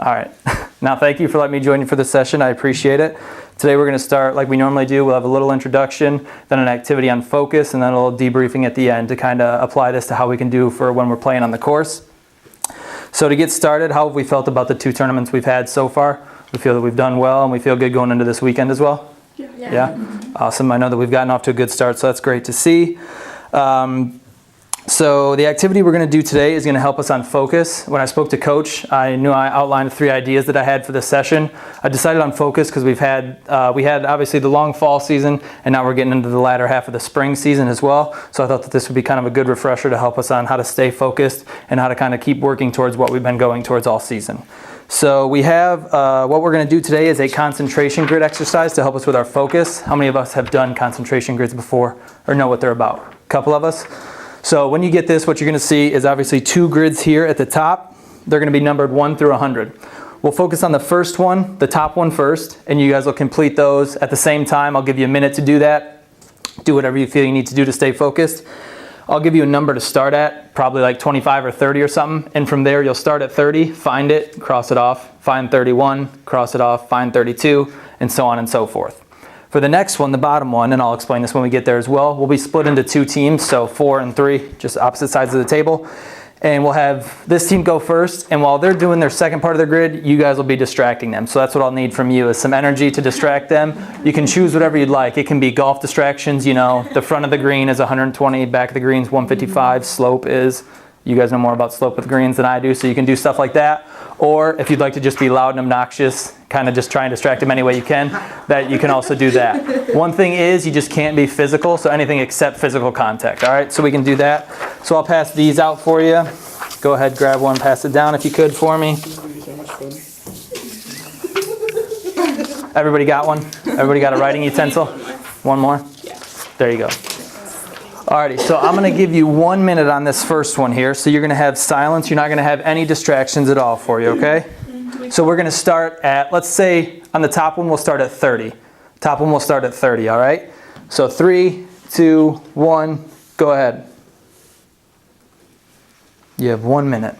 All right. Now, thank you for letting me join you for this session. I appreciate it. Today we're going to start like we normally do. We'll have a little introduction, then an activity on focus, and then a little debriefing at the end to kind of apply this to how we can do for when we're playing on the course. So to get started, how have we felt about the 2 tournaments we've had so far? We feel that we've done well, and we feel good going into this weekend as well? Yeah? Awesome. I know that we've gotten off to a good start, so that's great to see. So the activity we're going to do today is going to help us on focus. When I spoke to Coach, I knew I outlined 3 ideas that I had for this session. I decided on focus because we had obviously the long fall season, and now we're getting into the latter half of the spring season as well. So I thought that this would be kind of a good refresher to help us on how to stay focused and how to kind of keep working towards what we've been going towards all season. So we have, what we're going to do today is a concentration grid exercise to help us with our focus. How many of us have done concentration grids before or know what they're about? A couple of us. So when you get this, what you're going to see is obviously 2 grids here at the top. They're going to be numbered 1 through 100. We'll focus on the first one, the top one first, and you guys will complete those at the same time. I'll give you a minute to do that. Do whatever you feel you need to do to stay focused. I'll give you a number to start at, probably like 25 or 30 or something, and from there you'll start at 30, find it, cross it off, find 31, cross it off, find 32, and so on and so forth. For the next one, the bottom one, and I'll explain this when we get there as well, we'll be split into 2 teams, so 4 and 3, just opposite sides of the table. And we'll have this team go first, and while they're doing their second part of the grid, you guys will be distracting them. So that's what I'll need from you is some energy to distract them. You can choose whatever you'd like. It can be golf distractions, you know, the front of the green is 120, back of the green is 155, slope is, you guys know more about slope with greens than I do, so you can do stuff like that. Or if you'd like to just be loud and obnoxious, kind of just try and distract them any way you can, that you can also do that. One thing is you just can't be physical, so anything except physical contact, all right? So we can do that. So I'll pass these out for you. Go ahead, grab one, pass it down if you could for me. Everybody got one? Everybody got a writing utensil? One more? There you go. Alrighty, so I'm going to give you 1 minute on this first one here. So you're going to have silence. You're not going to have any distractions at all for you, okay? So we're going to start at, let's say on the top one we'll start at 30. Top one will start at 30, all right? So 3, 2, 1, go ahead. You have 1 minute.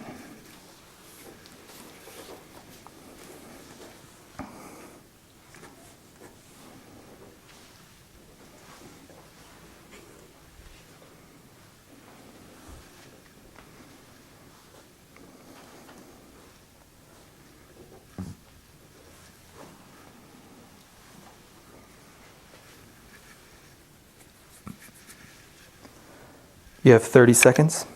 You have 30 seconds.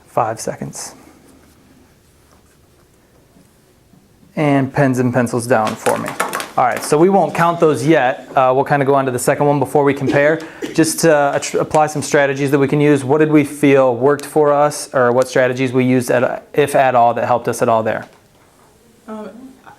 Five seconds. And pens and pencils down for me. All right, so we won't count those yet. We'll kind of go on to the second one before we compare. Just to apply some strategies that we can use. What did we feel worked for us, or what strategies we used, if at all, that helped us at all there?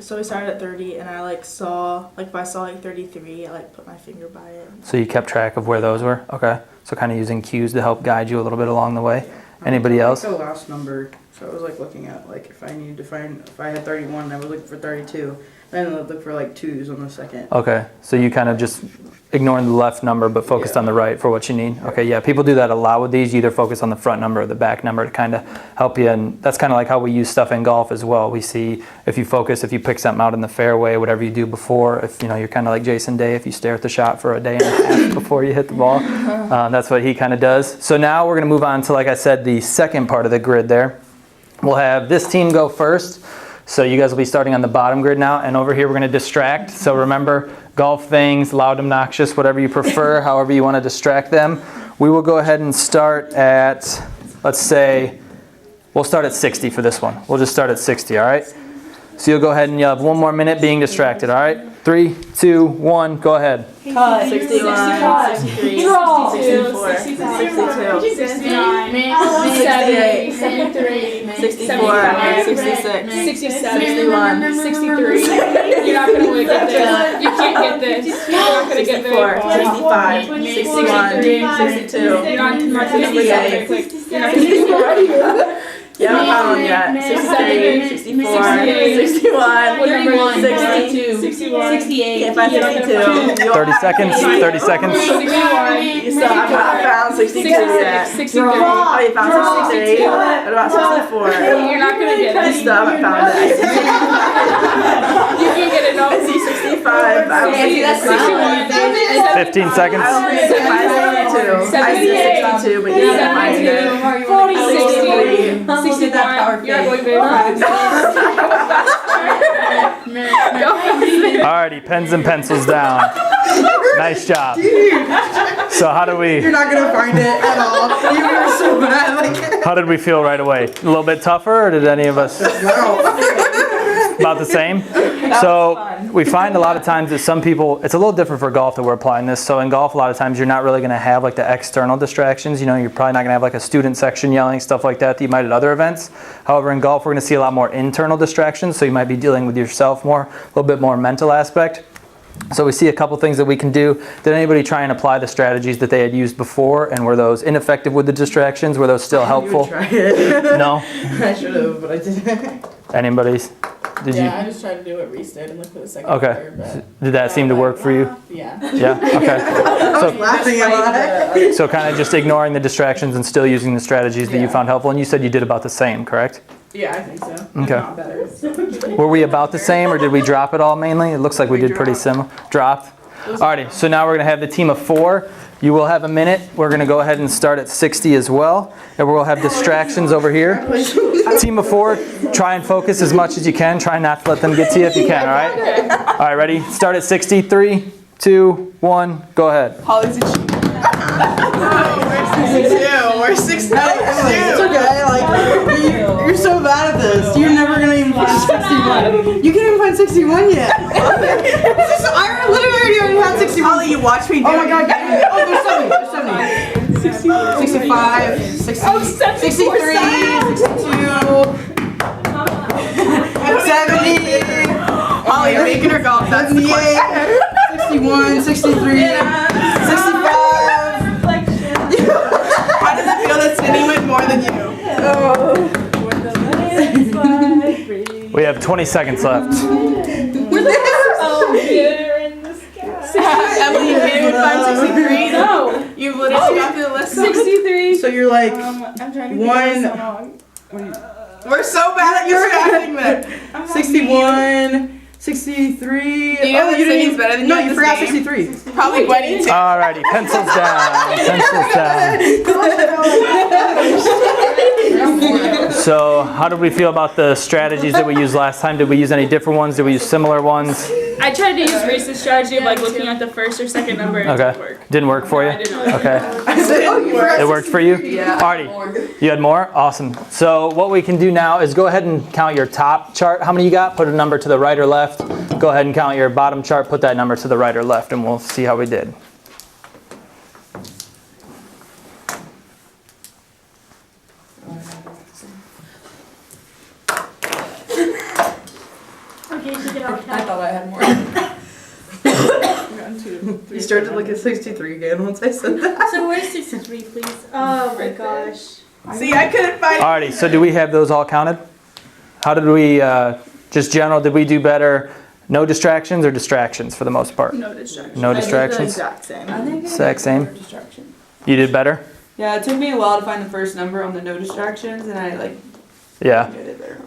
So we started at 30, and I saw, if I saw 33, I put my finger by it. So you kept track of where those were? Okay. So kind of using cues to help guide you a little bit along the way. Anybody else? The last number. So I was looking at if I needed to find, if I had 31, I would look for 32. Then I would look for 2s on the second. Okay, so you kind of just ignoring the left number but focused on the right for what you need. Okay, yeah, people do that a lot with these. You either focus on the front number or the back number to kind of help you. And that's kind of like how we use stuff in golf as well. We see if you focus, if you pick something out in the fairway, whatever you do before, if you're kind of like Jason Day, if you stare at the shot for a day and a half before you hit the ball, that's what he kind of does. So now we're going to move on to, like I said, the second part of the grid there. We'll have this team go first. So you guys will be starting on the bottom grid now, and over here we're going to distract. So remember, golf things, loud, obnoxious, whatever you prefer, however you want to distract them. We will go ahead and start at, let's say, we'll start at 60 for this one. We'll just start at 60, all right? So you'll go ahead and you'll have 1 more minute being distracted, all right? 3, 2, 1, go ahead. 61, 63, 64, 62, 69, 68, 73, 64, 66, 67, 61, 63. You're not gonna win get this. You can't get this. You're not gonna get very far. 65, 61, 62. You're not gonna get very quick. You're not gonna get very Yeah, I'm not on yet. 63, 64, 61, 31, 60, 68. Can't find 62. 30 seconds. 30 seconds. 61. You still have not found 62 yet. 63. Oh, you found 63. What about 64? You're not gonna get You it. still haven't found it. You can get it. No. I see 65. I see 61. 15 seconds. I don't think it's 62. I see 62, but you can't find it. 40, 60, 61. You're not going very fast. Alrighty, pens and pencils down. Nice job. So how do we? You're not gonna find it at all. You were so bad. Like, How did we feel right away? A little bit tougher, or did any of us? About the same? So we find a lot of times that some people, it's a little different for golf that we're applying this. So in golf, a lot of times you're not really going to have like the external distractions. You know, you're probably not going to have like a student section yelling, stuff like that you might at other events. However, in golf, we're going to see a lot more internal distractions. So you might be dealing with yourself more, a little bit more mental aspect. So we see a couple things that we can do. Did anybody try and apply the strategies that they had used before? And were those ineffective with the distractions? Were those still helpful? Try it. No? I should have, but I didn't. Anybody's? Did you? I just tried to do what Reese did and look for the second Okay. third, Did that seem to work for you? but yeah. Yeah? Okay. Laughing at that. So kind of just ignoring the distractions and still using the strategies that you found helpful. And you said you did about the same, correct? Yeah, I think so. If Okay. not better. Were we about the same, or did we drop it all mainly? It looks like we did pretty similar. Dropped. Alrighty, so now we're going to have the team of 4. You will have a minute. We're going to go ahead and start at 60 as well. And we'll have distractions over here. Team of 4, try and focus as much as you can. Try not to let them get to you if you can, alright? Alright, ready? Start at 60. 3, 2, 1, go ahead. Holly's a cheat. We're 62. It's okay. Like you're so bad at this. You're never gonna even find 61. You can't even find 61 yet. I literally already had 61. Holly, you watch me do Oh my it. god. Oh, there's 70. There's 70. 65, 60, 63, 62, 70. Holly, you're making her golf. That's the 78, 61, 63, 65. How does it feel that Sydney went more than you? We have 20 seconds left. Emily, you can't even find 63. No. You've literally got through the list. 63. So you're like I'm trying to think One- of song. We're so bad at distracting them. 61, 63. Do you know that Sydney's better than you No, at you this forgot game? 63. Probably Gwenny too. Alrighty, pencils down. Pencils down. So, how did we feel about the strategies that we used last time? Did we use any different ones? Did we use similar ones? I tried to use Reese's strategy of like looking at the first or second number and it didn't Okay. work. Didn't work for you? I didn't know. Okay. Oh, you forgot It worked for you? Yeah. Alrighty. You had more? Awesome. So what we can do now is go ahead and count your top chart. How many you got? Put a number to the right or left. Go ahead and count your bottom chart. Put that number to the right or left, and we'll see how we did. I thought I had more. You started like at 63 again once I said that. So where's 63, please? Oh my gosh. See, I couldn't find. Alrighty, so do we have those all counted? How did we, just general, did we do better? No distractions or distractions for the most part? No distraction. No I did the distractions? exact same. I think Exact same? Distraction. You did better? yeah, it took me a while to find the first number on the no distractions, and I like Yeah. did it better.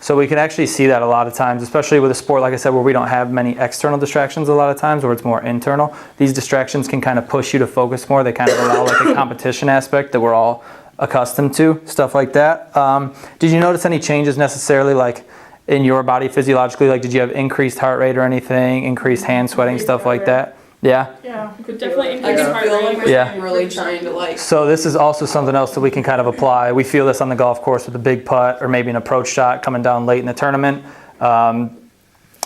So we can actually see that a lot of times, especially with a sport, like I said, where we don't have many external distractions a lot of times, where it's more internal. These distractions can kind of push you to focus more. They kind of allow like a competition aspect that we're all accustomed to, stuff like that. Did you notice any changes necessarily like in your body physiologically? Like did you have increased heart rate or anything, increased hand sweating, stuff like that? Yeah? Yeah. Definitely I increase don't heart feel like rate. Yeah. I'm really trying to like. So this is also something else that we can kind of apply. We feel this on the golf course with a big putt or maybe an approach shot coming down late in the tournament.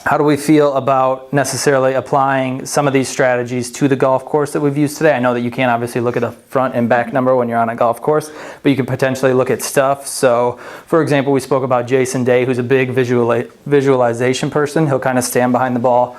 how do we feel about necessarily applying some of these strategies to the golf course that we've used today? I know that you can't obviously look at a front and back number when you're on a golf course, but you can potentially look at stuff. So, for example, we spoke about Jason Day, who's a big visualization person. He'll kind of stand behind the ball,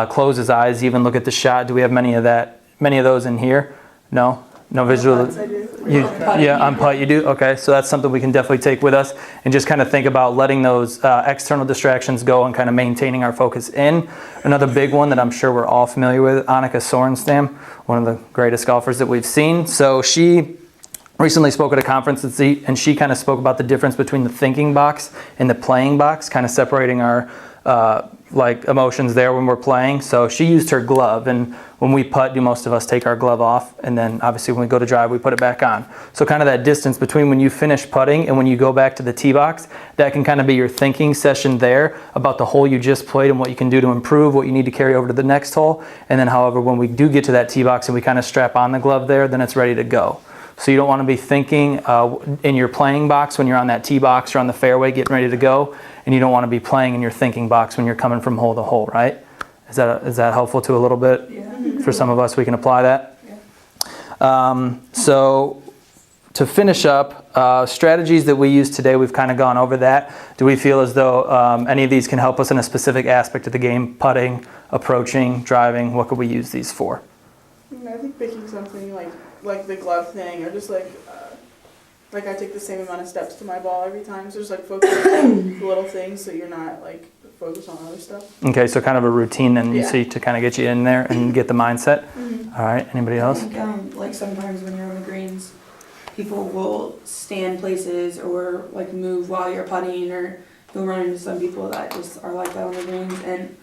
close his eyes, even look at the shot. Do we have many of those in here? No? No visual. On putt you do? Okay, so that's something we can definitely take with us and just kind of think about letting those external distractions go and kind of maintaining our focus in. Another big one that I'm sure we're all familiar with, Annika Sorenstam, one of the greatest golfers that we've seen. So she recently spoke at a conference and she kind of spoke about the difference between the thinking box and the playing box, kind of separating our emotions there when we're playing. So she used her glove, and when we putt, do most of us take our glove off, and then obviously when we go to drive, we put it back on. So kind of that distance between when you finish putting and when you go back to the tee box, that can kind of be your thinking session there about the hole you just played and what you can do to improve, what you need to carry over to the next hole. And then however, when we do get to that tee box and we kind of strap on the glove there, then it's ready to go. So you don't want to be thinking in your playing box when you're on that tee box or on the fairway getting ready to go, and you don't want to be playing in your thinking box when you're coming from hole to hole, right? Is that helpful to a little bit? Yeah. For some of us, we can apply that. Yeah. So to finish up, strategies that we use today, we've kind of gone over that. Do we feel as though any of these can help us in a specific aspect of the game? Putting, approaching, driving, what could we use these for? I think picking something like the glove thing, or just like I take the same amount of steps to my ball every time, so just like focus on the little things so you're not like focused on other stuff. Okay, so kind of a routine then you Yeah. see to kind of get you in there and get the mindset. Mm-hmm. All right, anybody else? I think, like sometimes when you're on the greens, people will stand places or like move while you're putting, or you'll run into some people that just are like that on the greens. And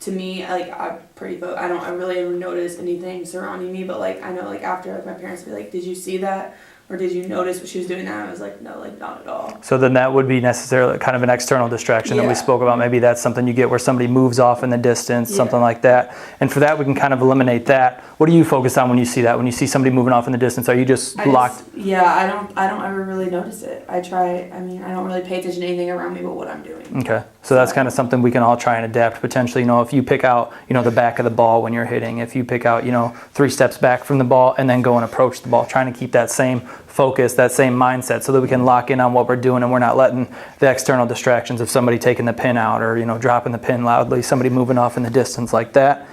to me, like I really ever notice anything surrounding me, but like I know like after like my parents would be like, "Did you see that? Or did you notice what she was doing?" That I was like, "No, like not at all." So then that would be necessarily kind of an external distraction that we Yeah. spoke about. Maybe that's something you get where somebody moves off in the distance, something like that. And for that, we can kind of eliminate that. What do you focus on when you see that? When you see somebody moving off in the distance, are you just locked? I don't ever really notice it. I don't really pay attention to anything around me but what I'm doing. Okay, so that's kind of something we can all try and adapt potentially. You know, if you pick out, the back of the ball when you're hitting, if you pick out, 3 steps back from the ball and then go and approach the ball, trying to keep that same focus, that same mindset, so that we can lock in on what we're doing and we're not letting the external distractions of somebody taking the pin out or, dropping the pin loudly, somebody moving off in the distance like that.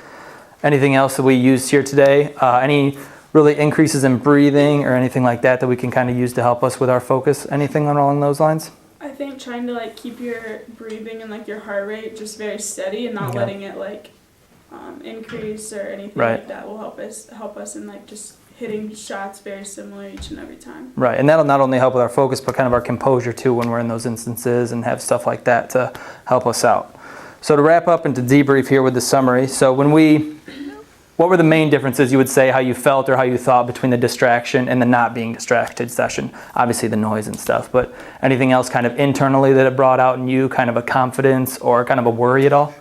Anything else that we used here today? Any really increases in breathing or anything like that that we can kind of use to help us with our focus? Anything along those lines? I think trying to like keep your breathing and like your heart rate just very steady and not Okay. letting it like increase or anything Right. like that will help us in like just hitting shots very similar each and every time. Right, and that'll not only help with our focus, but kind of our composure too when we're in those instances and have stuff like that to help us out. So to wrap up and to debrief here with the summary, so what were the main differences you would say, how you felt or how you thought between the distraction and the not being distracted session? Obviously the noise and stuff, but anything else kind of internally that it brought out in you, kind of a confidence or kind of a worry at all?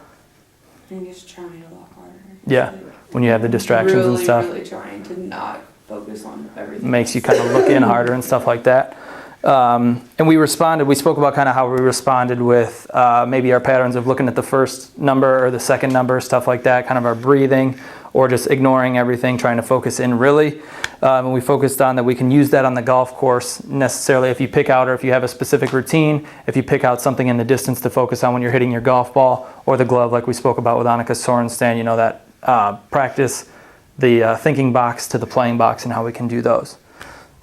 I think just trying a lot harder. Yeah, when you have the distractions really, and stuff. Really trying to not focus on everything. Makes you kind of look in harder and stuff like that. And we spoke about kind of how we responded with maybe our patterns of looking at the first number or the second number, stuff like that, kind of our breathing, or just ignoring everything, trying to focus in really. And we focused on that we can use that on the golf course necessarily if you pick out or if you have a specific routine, if you pick out something in the distance to focus on when you're hitting your golf ball, or the glove like we spoke about with Annika Sorenstam, that practice the thinking box to the playing box and how we can do those.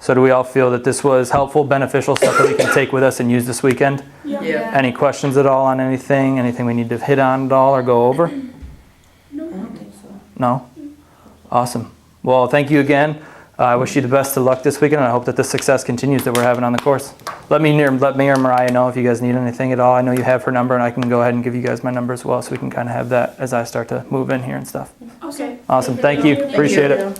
So do we all feel that this was helpful, beneficial, stuff that we can take with us and use this weekend? Yeah. Any questions at all on anything we need to hit on at all or go over? I don't think so. No? Awesome. Well, thank you again. I wish you the best of luck this weekend, and I hope that the success continues that we're having on the course. Let me or Mariah know if you guys need anything at all. I know you have her number, and I can go ahead and give you guys my number as well, so we can kind of have that as I start to move in here and stuff. Okay. Awesome. Thank you. Appreciate it.